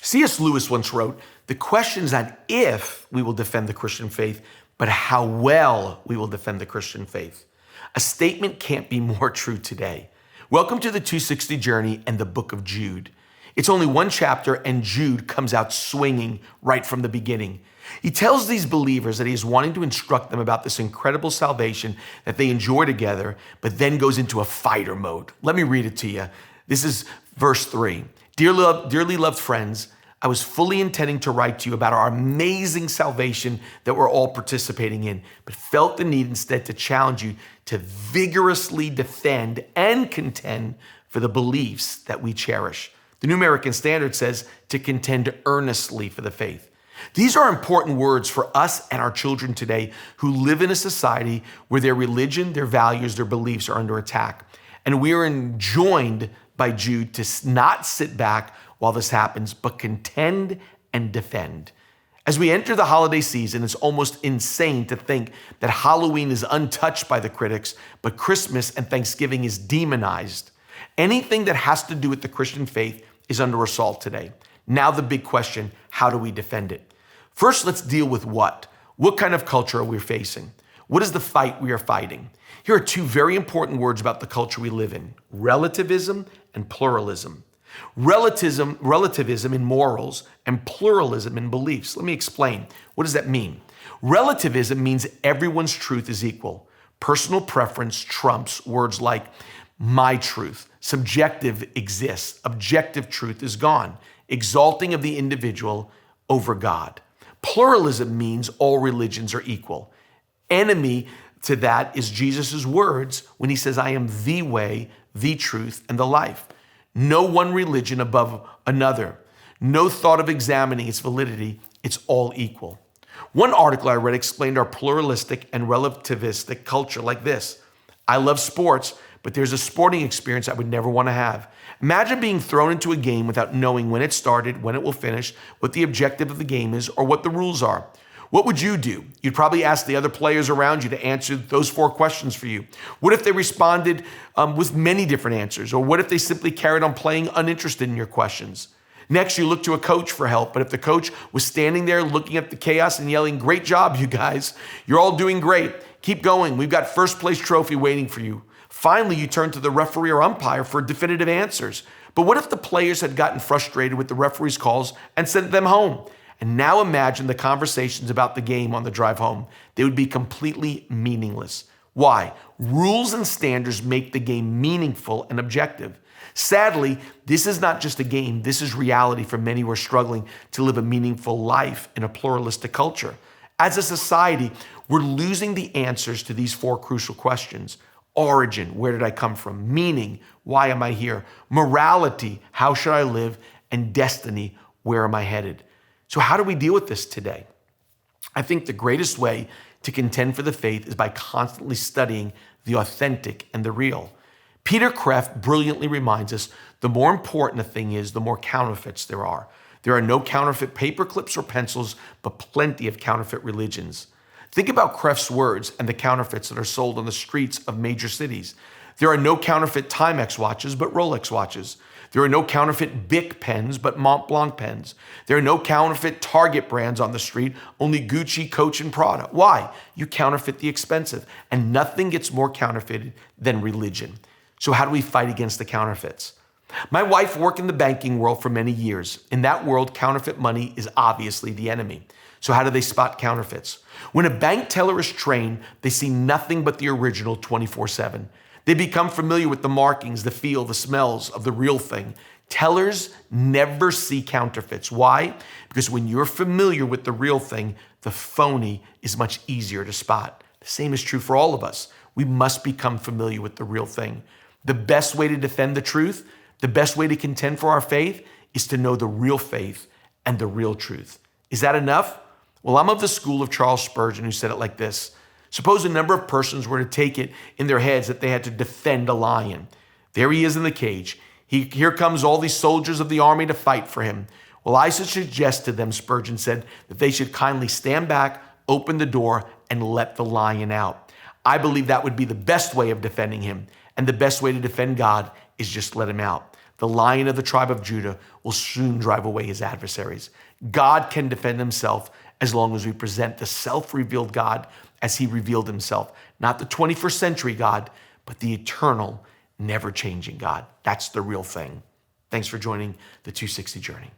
C.S. Lewis once wrote, "The question is not if we will defend the Christian faith, but how well we will defend the Christian faith." A statement can't be more true today. Welcome to the 260 Journey and the book of Jude. It's only one chapter, and Jude comes out swinging right from the beginning. He tells these believers that he is wanting to instruct them about this incredible salvation that they enjoy together, but then goes into a fighter mode. Let me read it to you. This is verse 3. Dearly loved friends, I was fully intending to write to you about our amazing salvation that we're all participating in, but felt the need instead to challenge you to vigorously defend and contend for the beliefs that we cherish. The New American Standard says to contend earnestly for the faith. These are important words for us and our children today who live in a society where their religion, their values, their beliefs are under attack. And we are enjoined by Jude to not sit back while this happens, but contend and defend. As we enter the holiday season, it's almost insane to think that Halloween is untouched by the critics, but Christmas and Thanksgiving is demonized. Anything that has to do with the Christian faith is under assault today. Now the big question, how do we defend it? First, let's deal with what? What kind of culture are we facing? What is the fight we are fighting? Here are two very important words about the culture we live in: relativism and pluralism. Relativism in morals and pluralism in beliefs. Let me explain. What does that mean? Relativism means everyone's truth is equal. Personal preference trumps words like my truth. Subjective exists. Objective truth is gone. Exalting of the individual over God. Pluralism means all religions are equal. Enemy to that is Jesus' words when he says, I am the way, the truth, and the life. No one religion above another. No thought of examining its validity. It's all equal. One article I read explained our pluralistic and relativistic culture like this. I love sports, but there's a sporting experience I would never want to have. Imagine being thrown into a game without knowing when it started, when it will finish, what the objective of the game is, or what the rules are. What would you do? You'd probably ask the other players around you to answer those 4 questions for you. What if they responded with many different answers? Or what if they simply carried on playing uninterested in your questions? Next, you look to a coach for help, but if the coach was standing there looking at the chaos and yelling, great job, you guys. You're all doing great. Keep going. We've got first place trophy waiting for you. Finally, you turn to the referee or umpire for definitive answers. But what if the players had gotten frustrated with the referee's calls and sent them home? And now imagine the conversations about the game on the drive home. They would be completely meaningless. Why? Rules and standards make the game meaningful and objective. Sadly, this is not just a game. This is reality for many who are struggling to live a meaningful life in a pluralistic culture. As a society, we're losing the answers to these 4 crucial questions. Origin, where did I come from? Meaning, why am I here? Morality, how should I live? And destiny, where am I headed? So how do we deal with this today? I think the greatest way to contend for the faith is by constantly studying the authentic and the real. Peter Kreeft brilliantly reminds us the more important a thing is, the more counterfeits there are. There are no counterfeit paper clips or pencils, but plenty of counterfeit religions. Think about Kreeft's words and the counterfeits that are sold on the streets of major cities. There are no counterfeit Timex watches, but Rolex watches. There are no counterfeit Bic pens, but Mont Blanc pens. There are no counterfeit Target brands on the street, only Gucci, Coach, and Prada. Why? You counterfeit the expensive, and nothing gets more counterfeited than religion. So how do we fight against the counterfeits? My wife worked in the banking world for many years. In that world, counterfeit money is obviously the enemy. So how do they spot counterfeits? When a bank teller is trained, they see nothing but the original 24/7. They become familiar with the markings, the feel, the smells of the real thing. Tellers never see counterfeits. Why? Because when you're familiar with the real thing, the phony is much easier to spot. The same is true for all of us. We must become familiar with the real thing. The best way to defend the truth, the best way to contend for our faith is to know the real faith and the real truth. Is that enough? Well, I'm of the school of Charles Spurgeon, who said it like this. Suppose a number of persons were to take it in their heads that they had to defend a lion. There he is in the cage. Here comes all these soldiers of the army to fight for him. Well, I should suggest to them, Spurgeon said, that they should kindly stand back, open the door, and let the lion out. I believe that would be the best way of defending him. And the best way to defend God is just let him out. The Lion of the tribe of Judah will soon drive away his adversaries. God can defend himself as long as we present the self-revealed God as he revealed himself. Not the 21st century God, but the eternal, never-changing God. That's the real thing. Thanks for joining the 260 Journey.